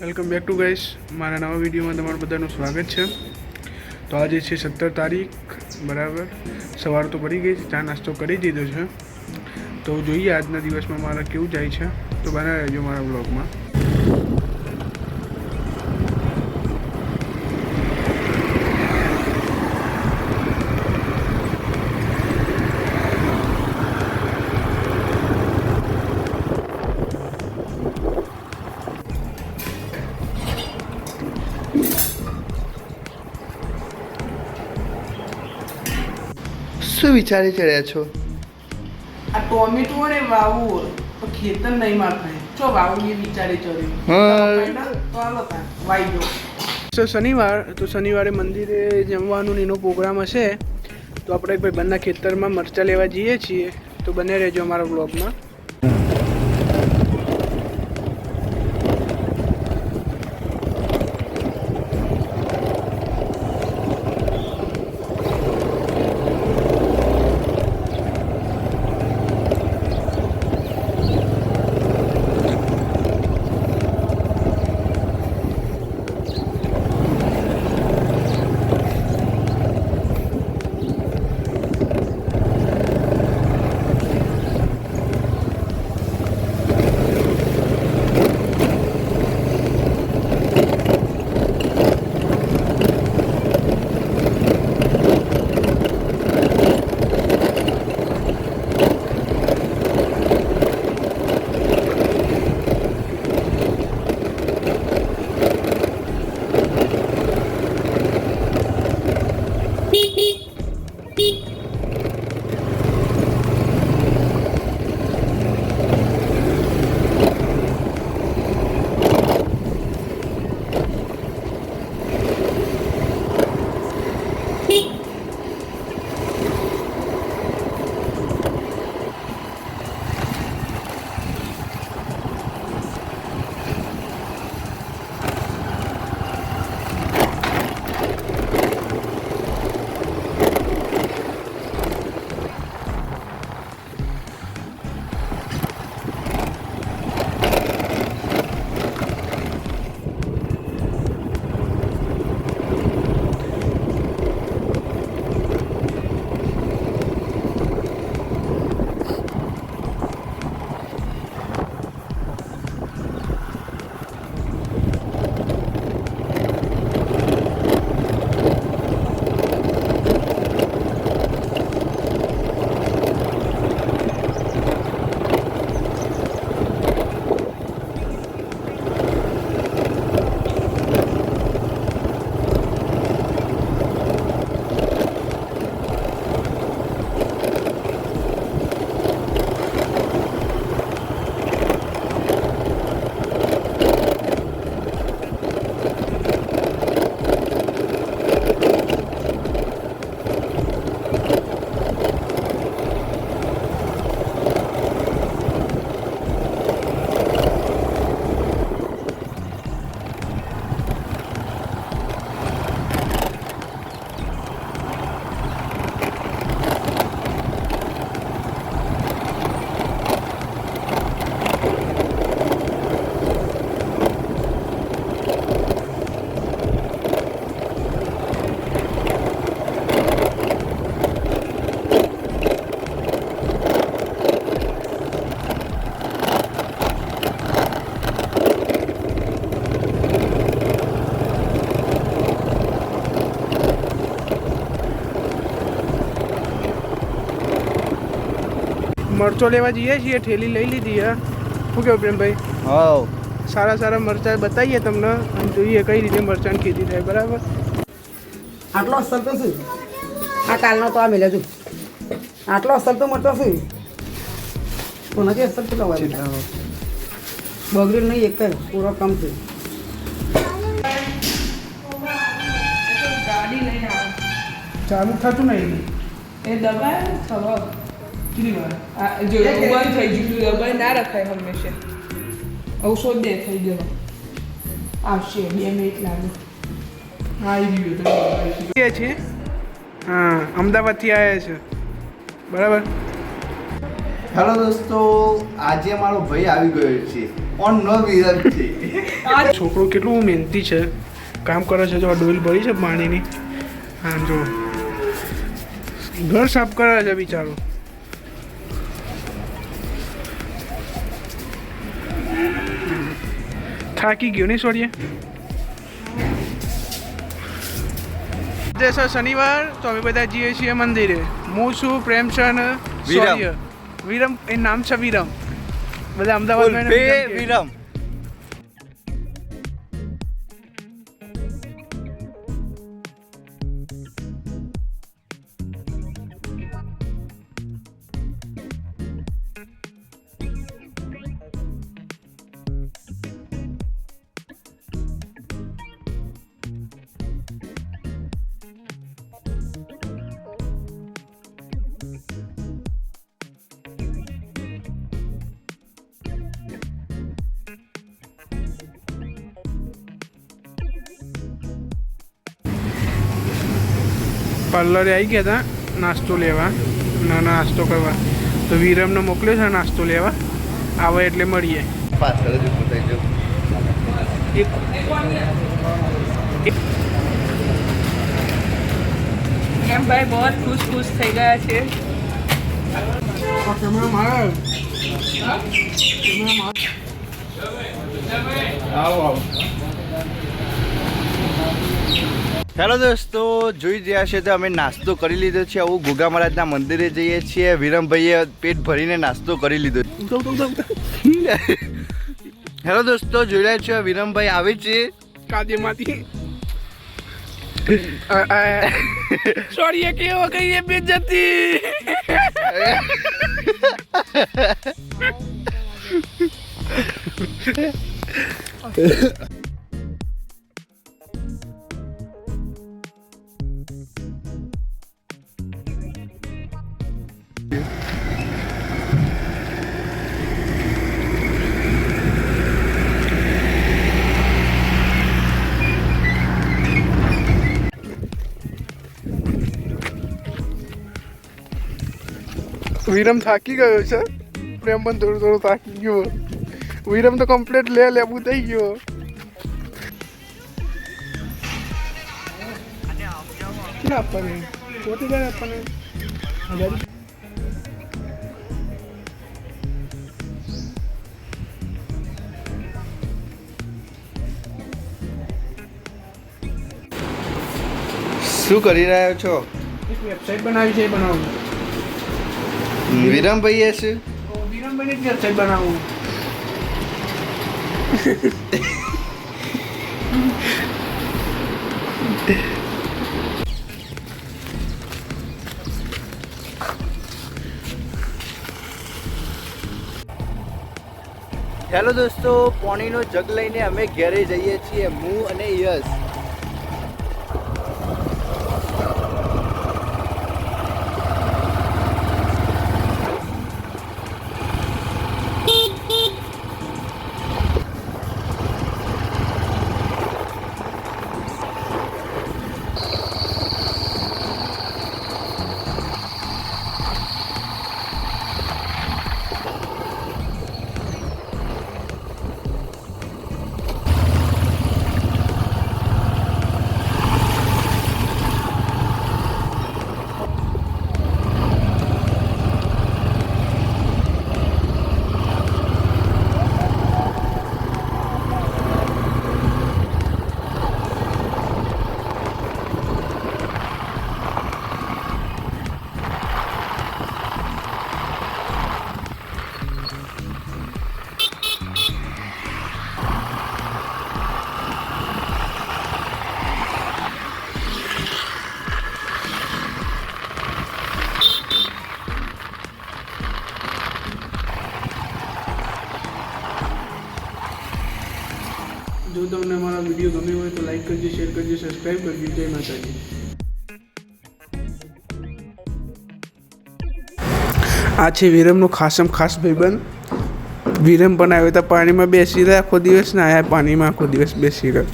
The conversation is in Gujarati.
વેલકમ બેક ટુ ગાઈસ, મારા નવા વિડીયોમાં તમારું બધાનું સ્વાગત છે. તો આજે છે 17 તારીખ, બરાબર. સવાર તો પડી ગઈ છે, ચા નાસ્તો કરી દીધો છે. તો જોઈએ આજના દિવસમાં મારા કેવું જાય છે. તો બના રહેજો મારા બ્લોગમાં. શું વિચારી ચડ્યા છો? આ ટોમેટો ને વાવું તો ખેતર નહીં મારતા ચો વાવું એ વિચારે ચડ્યું તો હાલો તા વાઈ દો. તો શનિવાર, તો શનિવારે મંદિરે જમવાનું એનો પ્રોગ્રામ હશે. તો આપણે ભાઈ બંને ખેતરમાં મરચાં લેવા જઈએ છીએ. તો બને રહેજો અમારા બ્લોગમાં. મરચો લેવા જઈએ છીએ, ઠેલી લઈ લીધી હે. શું કેવું પ્રેમભાઈ? હા, સારા સારા મરચાં બતાવીએ તમને અને જોઈએ કઈ રીતે મરચાંની ખેતી થાય, બરાબર. આટલો અસર તો શું આ કાલનો તો આ મેલે છું આટલો અસર તો મળતો શું તો નથી અસર કેટલો હોય બગડેલ નહીં એક જ પૂરો કમ છે. ગાડી લઈને આવે ચાલુ થતું નહીં એ દબાય ખબર કેટલી વાર જો બંધ થઈ ગયું દબાઈ ના રખાય હંમેશા. ઔષધ દે થઈ ગયો આવશે 2 મિનિટ લાગે. હા આવી ગયો છીએ. હા, અમદાવાદથી આવ્યા છે, બરાબર. હેલો દોસ્તો, આજે અમારો ભાઈ આવી ગયો છે ઓન નો વિરમ છે. છોકરો કેટલું મહેનતી છે, કામ કરે છે. જો ડોલ ભરી છે પાણીની. હા જો ઘર સાફ કરે છે બિચારો. થાકી ગયો નહીં સોરીએ. આજે શનિવાર તો અમે બધા જઈએ છીએ મંદિરે. હું છું પ્રેમચંદ સોરીય. વિરમ એ નામ છે વિરમ. બધા અમદાવાદમાં એને વિરમ કહે. વિરમ. પાર્લરે આવી ગયા હતા નાસ્તો લેવા, નાસ્તો કરવા. તો વિરમને મોકલ્યો છે નાસ્તો લેવા. આવે એટલે મળીએ. પાછળ જ ઊભો થઈ જાઉં. એમ ભાઈ બહુ ખુશ થઈ ગયા છે. હેલો દોસ્તો, જોઈ રહ્યા છે તો અમે નાસ્તો કરી લીધો છે. આવું ગોગા મહારાજના મંદિરે જઈએ છીએ. વિરમભાઈએ પેટ ભરીને નાસ્તો કરી લીધો. હેલો દોસ્તો, જોઈ રહ્યા છો વિરમભાઈ આવે છે કાદેમાંથી. સોરી એ કેવો કઈ એ બેજતી. વિરમ થાકી ગયો છે. પ્રેમ પણ થોડું થાકી ગયો. વિરમ તો કમ્પ્લીટ લેવું થઈ ગયો. કેટલા આપવાને? 40,000 આપવાને. શું કરી રહ્યા છો? એક વેબસાઇટ બનાવી છે, એ બનાવું. વિરમભાઈએ છે વિરમભાઈને જ વેબસાઇટ બનાવું. હેલો દોસ્તો, પાણીનો જગ લઈને અમે ઘરે જઈએ છીએ, હું અને યશ. જો તમને અમારા વિડીયો ગમ્યો હોય તો લાઈક કરજો, શેર કરજો, સબસ્ક્રાઈબ કરજો. જય માતાજી. આ છે વિરમનો ખાસમ ખાસ ભાઈબંધ. વિરમ પણ આવ્યો તો પાણીમાં બેસી રહ્યા આખો દિવસ, ને આયા પાણીમાં આખો દિવસ બેસી રહ્યો.